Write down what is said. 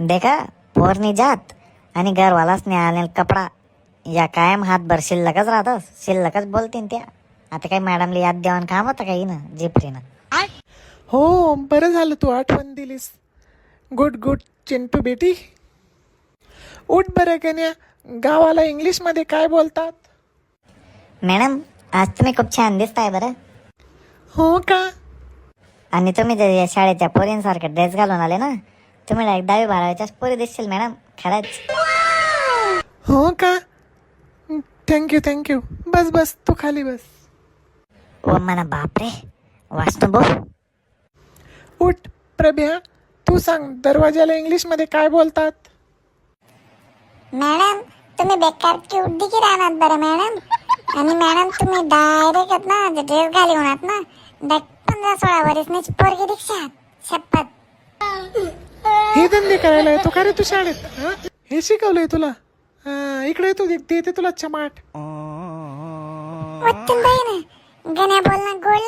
देखा पोरनी जात आणि घरवालाच नाही आलेला कपडा या कायम हातभर शिल्लकच राहतस, शिल्लकच बोलतीन त्या. आता काही मॅडमला याद देवान काम होतं काही ना जिपरीनं. हो, बरं झालं तू आठवण दिलीस. गुड गुड चिंटू बेटी. उठ बरं गण्या, गावाला इंग्लिशमध्ये काय बोलतात? मॅडम आज तुम्ही खूप छान दिसताय बरं. हो का? आणि तुम्ही जर या शाळेच्या पोरींसारखे ड्रेस घालून आले ना, तुम्ही डायरेक्ट 10वी-12वीच्याच पोरी दिसतील मॅडम, खरंच. हो का? थँक्यू. बस बस, तू खाली बस. ओ म्हणा बापरे, वाचतो भाऊ. उठ प्रभ्या, तू सांग दरवाजाला इंग्लिशमध्ये काय बोलतात? मॅडम तुम्ही बेकारची उड्डी की राहणार बरं मॅडम. आणि मॅडम तुम्ही डायरेक्ट ना ड्रेस घाली होणार ना, 15-16 वर्षनीच पोरगी रिक्षात शपथ. हे धंदे करायला येतो का रे तू शाळेत? हं? हे शिकवलंय तुला? इकडे येतो, देते तुला चमाट. वत्तीन बाई ना गण्या बोलणं गोड